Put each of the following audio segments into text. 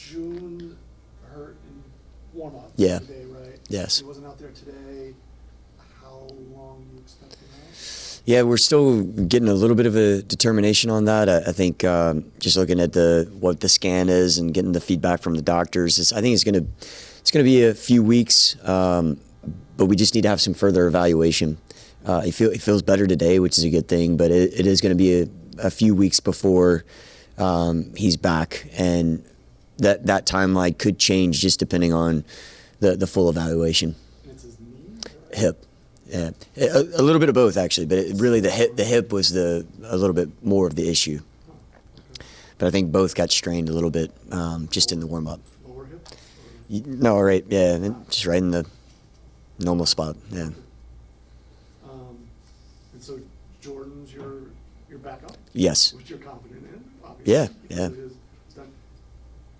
June hurt in warm-up Yeah. today, right? Yes. He wasn't out there today. How long do you expect him out? Yeah, we're still getting a little bit of a determination on that. I think just looking at what the scan is and getting the feedback from the doctors, I think it's gonna be a few weeks, but we just need to have some further evaluation. He feels better today, which is a good thing, but it is going to be a few weeks before he's back, and that timeline could change just depending on the full evaluation. It's his knee? Hip. Yeah, a little bit of both actually, but really the hip was a little bit more of the issue. Oh, okay. But I think both got strained a little bit just in the warm up. Lower hip? No, right, yeah, just right in the normal spot. Yeah. And so Jordan's your backup? Yes. Which you're confident in, obviously. Yeah, because yeah. it is done.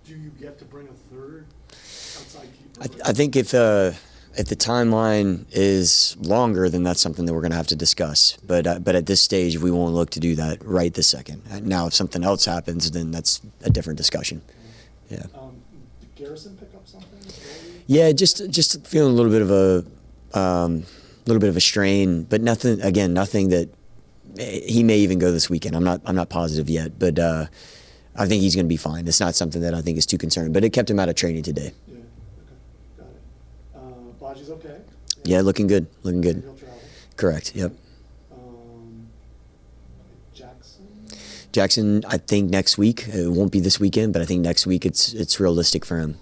Do you get to bring a third outside keeper? I think if the timeline is longer, then that's something that we're going to have to discuss. But at this stage, we won't look to do that right this second. Now, if something else happens, then that's a different discussion. Yeah. Did Garrison pick up something? Yeah, just feeling a little bit of a strain, but nothing that he may even go this weekend. I'm not positive yet, but I think he's going to be fine. It's not something that I think is too concerning, but it kept him out of training today. Yeah. Okay. Got it. Baji's okay. Yeah, looking good. Looking good. He'll travel. Correct. Yep. Jackson. Jackson, I think next week. It won't be this weekend, but I think next week it's realistic for him.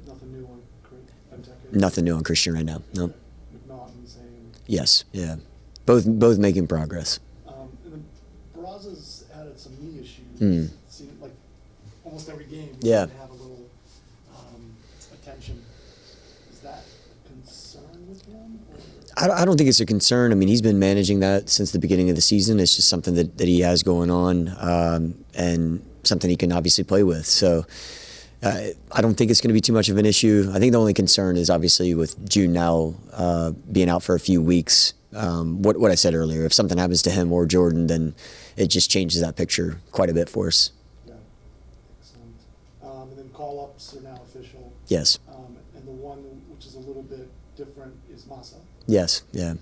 Nothing new on Benteke? Nothing new on Christian right now. No. McNaughton, same. Yes. Yeah. Both making progress. And then Barraza's added some knee issues. Mm. It seemed like almost every game Yeah. have a little attention. Is that a concern with him? I don't think it's a concern. I mean, he's been managing that since the beginning of the season. It's just something that he has going on, and something he can obviously play with. So I don't think it's going to be too much of an issue. I think the only concern is obviously with June now being out for a few weeks. What I said earlier, if something happens to him or Jordan, then it just changes that picture quite a bit for us. Yeah, excellent. And then call-ups are now official. Yes. And the one which is a little bit different is Massa. Yes. Yeah. And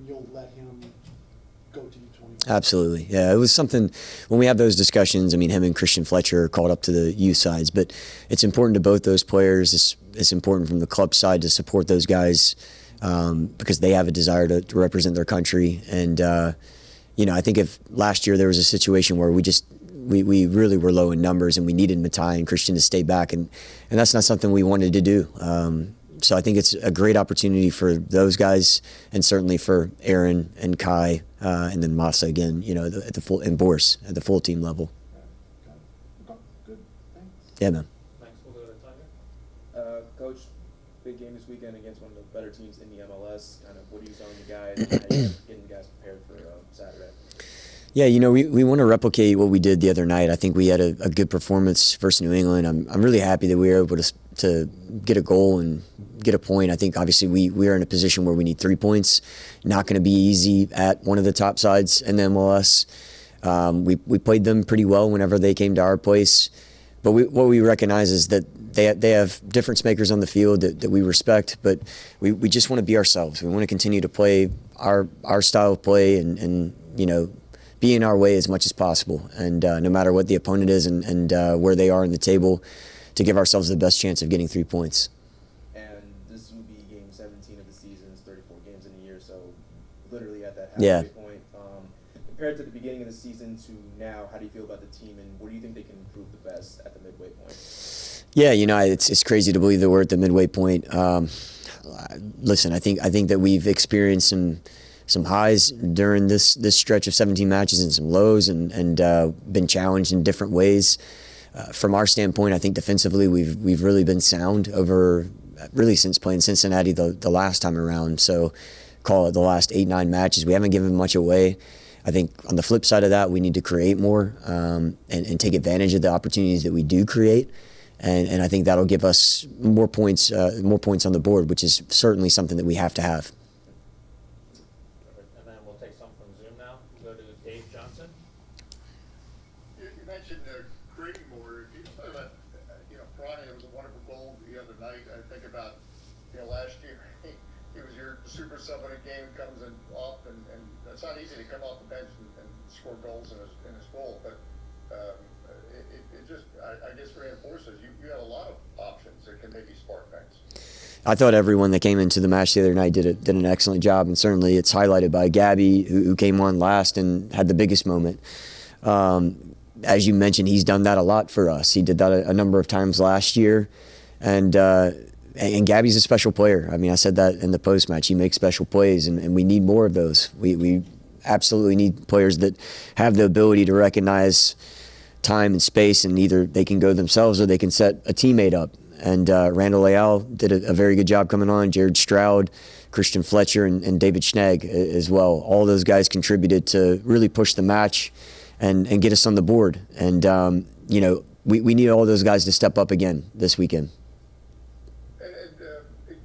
you'll let him go to U20. Absolutely. Yeah, it was something when we have those discussions. I mean, him and Christian Fletcher are called up to the youth sides, but it's important to both those players. It's important from the club side to support those guys because they have a desire to represent their country. And I think if last year there was a situation where we really were low in numbers and we needed Matai and Christian to stay back, and that's not something we wanted to do. So I think it's a great opportunity for those guys, and certainly for Aaron and Kai, and then Massa again. At the full, and Boris at the full team level. Okay, good. Thanks. Yeah, man. Thanks. We'll go to Tiger. Coach, big game this weekend against one of the better teams in the MLS. Kind of, what are you telling the guys? And how you getting the guys prepared for Saturday? Yeah, we want to replicate what we did the other night. I think we had a good performance versus New England. I'm really happy that we were able to get a goal and get a point. I think obviously we are in a position where we need 3 points. Not going to be easy at one of the top sides in the MLS. We played them pretty well whenever they came to our place. But what we recognize is that they have difference makers on the field that we respect, but we just want to be ourselves. We want to continue to play our style of play and be in our way as much as possible. And no matter what the opponent is and where they are in the table, to give ourselves the best chance of getting 3 points. And this will be game 17 of the season. It's 34 games in a year, so literally at that Yeah. halfway point. Compared to the beginning of the season to now, how do you feel about the team, and what do you think they can improve the best at the midway point? Yeah, it's crazy to believe that we're at the midway point. Listen, I think that we've experienced some highs during this stretch of 17 matches and some lows, and been challenged in different ways. From our standpoint, I think defensively we've really been sound over really since playing Cincinnati the last time around. So call it the last 8-9 matches. We haven't given much away. I think on the flip side of that, we need to create more and take advantage of the opportunities that we do create. And I think that'll give us more points on the board, which is certainly something that we have to have. And then we'll take some from Zoom now. We'll go to Dave Johnson. You mentioned creating more. If you talk about, Brian, it was a wonderful goal the other night. I think about, last year, he was your super sub in a game, comes in off, and it's not easy to come off the bench and score goals in his goal, but it just, I guess, reinforces you have a lot of options that can maybe spark things. I thought everyone that came into the match the other night did an excellent job, and certainly it's highlighted by Gabby, who came on last and had the biggest moment. As you mentioned, he's done that a lot for us. He did that a number of times last year, and Gabby's a special player. I mean, I said that in the post-match. He makes special plays, and we need more of those. We absolutely need players that have the ability to recognize time and space, and either they can go themselves or they can set a teammate up. And Randall Leal did a very good job coming on. Jared Stroud, Christian Fletcher, and David Schnegg as well. All those guys contributed to really push the match and get us on the board. And, we need all those guys to step up again this weekend.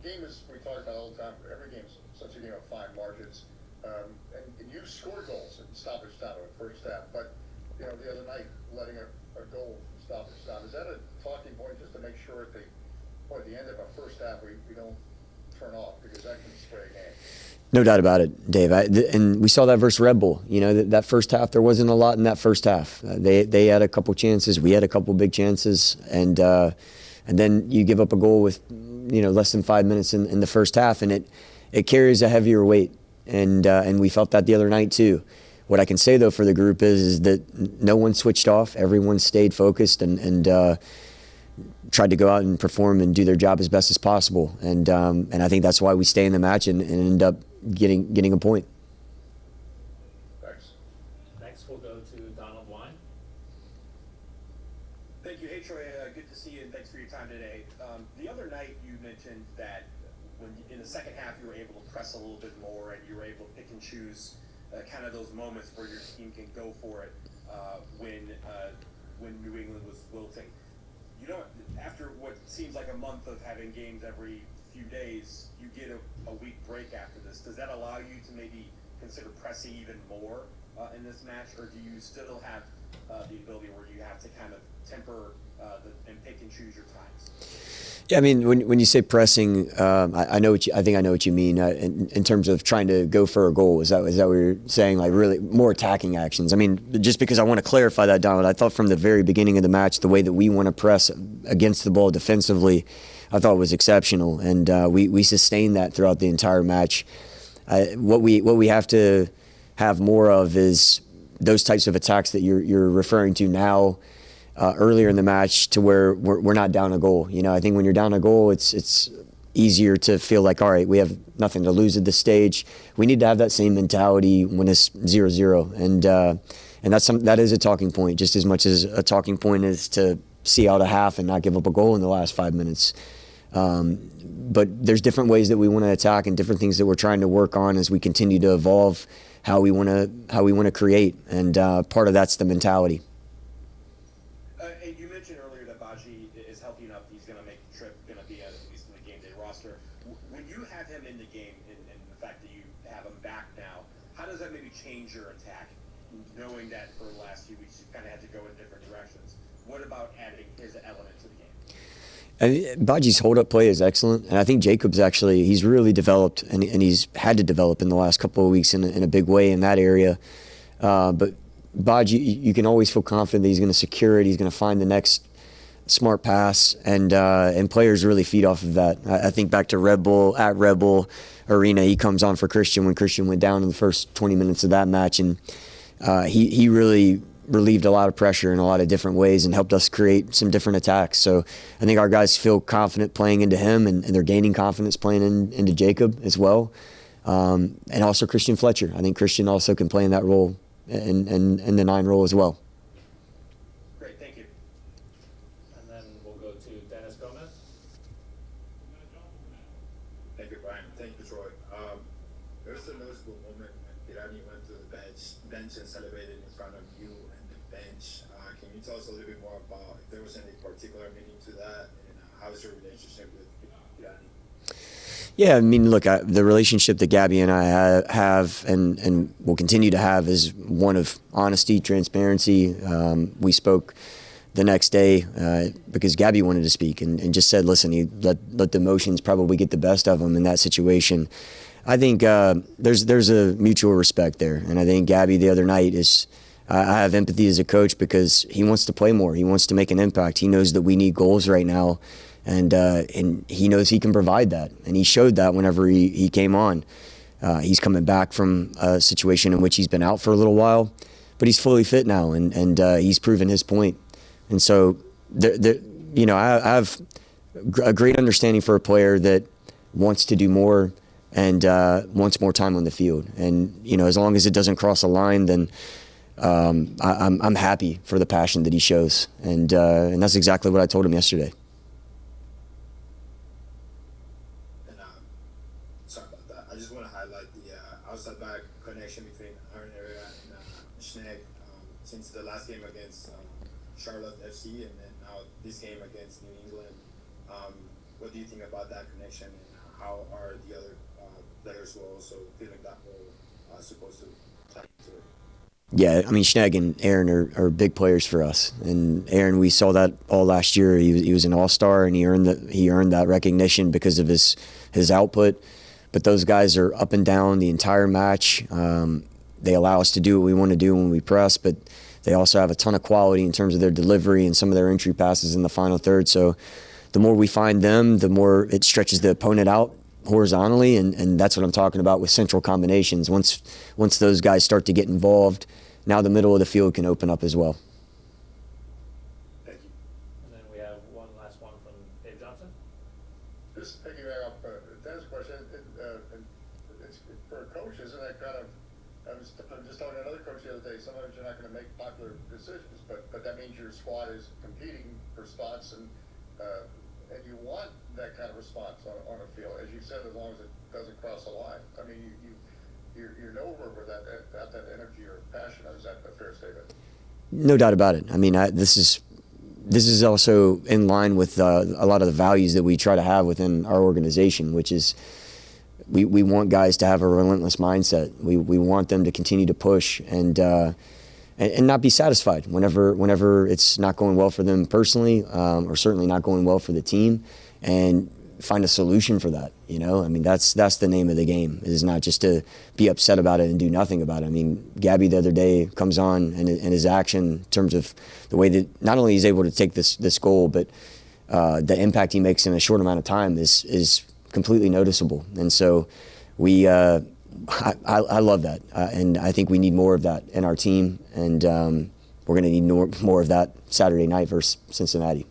Game is, we talk about all the time, every game is such a game of fine margins. And you scored goals in stoppage time in the first half, but, the other night, letting a goal in stoppage time, is that a talking point just to make sure at the end of a first half we don't turn off, because that can sway a game? No doubt about it, Dave. And we saw that versus Red Bull. That first half, there wasn't a lot in that first half. They had a couple chances. We had a couple big chances. And then you give up a goal with, less than 5 minutes in the first half, and it carries a heavier weight. And we felt that the other night too. What I can say, though, for the group is that no one switched off. Everyone stayed focused and tried to go out and perform and do their job as best as possible. And I think that's why we stay in the match and end up getting a point. Thanks. Next, we'll go to Donald Wine. Thank you. Hey, Troy. Good to see you, and thanks for your time today. The other night you mentioned that in the second half you were able to press a little bit more and you were able to pick and choose kind of those moments where your team can go for it when New England was wilting. After what seems like a month of having games every few days, you get a week break after this. Does that allow you to maybe consider pressing even more in this match, or do you still have the ability where you have to kind of temper and pick and choose your times? Yeah, I mean, when you say pressing, I think I know what you mean in terms of trying to go for a goal. Is that what you're saying? Like really more attacking actions? I mean, just because I want to clarify that, Donald, I thought from the very beginning of the match, the way that we want to press against the ball defensively, I thought was exceptional, and we sustained that throughout the entire match. What we have to have more of is those types of attacks that you're referring to now. Earlier in the match, to where we're not down a goal. I think when you're down a goal, it's easier to feel like, all right, we have nothing to lose at this stage. We need to have that same mentality when it's 0-0, and that is a talking point, just as much as a talking point is to see out a half and not give up a goal in the last 5 minutes. But there's different ways that we want to attack and different things that we're trying to work on as we continue to evolve how we want to create, and part of that's the mentality. And you mentioned earlier that Baji is healthy enough; he's going to make the trip, going to be at least in the game day roster. When you have him in the game, and the fact that you have him back now, how does that maybe change your attack? Knowing that for the last few weeks you kind of had to go in different directions. What about adding his element to the game? Baji's hold-up play is excellent, and I think Jacob's he's really developed, and he's had to develop in the last couple of weeks in a big way in that area. But Baji, you can always feel confident that he's going to secure it. He's going to find the next smart pass, and players really feed off of that. I think back to Red Bull Arena, he comes on for Christian when Christian went down in the first 20 minutes of that match, and he really relieved a lot of pressure in a lot of different ways and helped us create some different attacks. So I think our guys feel confident playing into him, and they're gaining confidence playing into Jacob as well, and also Christian Fletcher. I think Christian also can play in that role. And the 9 role as well. Great, thank you. And then we'll go to Dennis Gomez. Thank you, Brian. Thank you, Troy. There was a noticeable moment when Irani went to the bench and celebrated in front of you and the bench. Can you tell us a little bit more about if there was any particular meaning to that, and how's your relationship with Irani? Yeah, I mean, look, the relationship that Gabby and I have and will continue to have is one of honesty, transparency. We spoke the next day because Gabby wanted to speak and just said, listen, he let the emotions probably get the best of him in that situation. I think there's a mutual respect there, and I think Gabby the other night is. I have empathy as a coach because he wants to play more. He wants to make an impact. He knows that we need goals right now, and he knows he can provide that. And he showed that whenever he came on. He's coming back from a situation in which he's been out for a little while, but he's fully fit now, and he's proven his point. And so, I have a great understanding for a player that wants to do more and wants more time on the field. And as long as it doesn't cross a line, then I'm happy for the passion that he shows, and that's exactly what I told him yesterday. And sorry about that. I just want to highlight the outside back connection between Aaron Area and Lesesne since the last game against Charlotte FC, and then now this game against New England. What do you think about that connection, and how are the other players who are also feeling that role supposed to tie into it? Yeah, I mean, Schnegg and Aaron are big players for us. And Aaron, we saw that all last year. He was an all-star, and he earned that recognition because of his output. But those guys are up and down the entire match. They allow us to do what we want to do when we press, but they also have a ton of quality in terms of their delivery and some of their entry passes in the final third. So the more we find them, the more it stretches the opponent out horizontally, and that's what I'm talking about with central combinations. Once those guys start to get involved, now the middle of the field can open up as well. Thank you. And then we have one last one from Dave Johnson. Just piggyback off Dan's question, it's for a coach, isn't that kind of, I'm just talking to another coach the other day, sometimes you're not going to make popular decisions, but that means your squad is competing for spots, and you want that kind of response on a field, as you said, as long as it doesn't cross the line. I mean, you're nowhere without that energy or passion. Is that a fair statement? No doubt about it. I mean, this is also in line with a lot of the values that we try to have within our organization, which is we want guys to have a relentless mindset. We want them to continue to push and not be satisfied whenever it's not going well for them personally, or certainly not going well for the team, and find a solution for that. I mean, that's the name of the game, is not just to be upset about it and do nothing about it. I mean, Gabby the other day comes on and his action in terms of the way that not only he's able to take this goal, but the impact he makes in a short amount of time is completely noticeable. And so I love that, and I think we need more of that in our team, and we're going to need more of that Saturday night versus Cincinnati.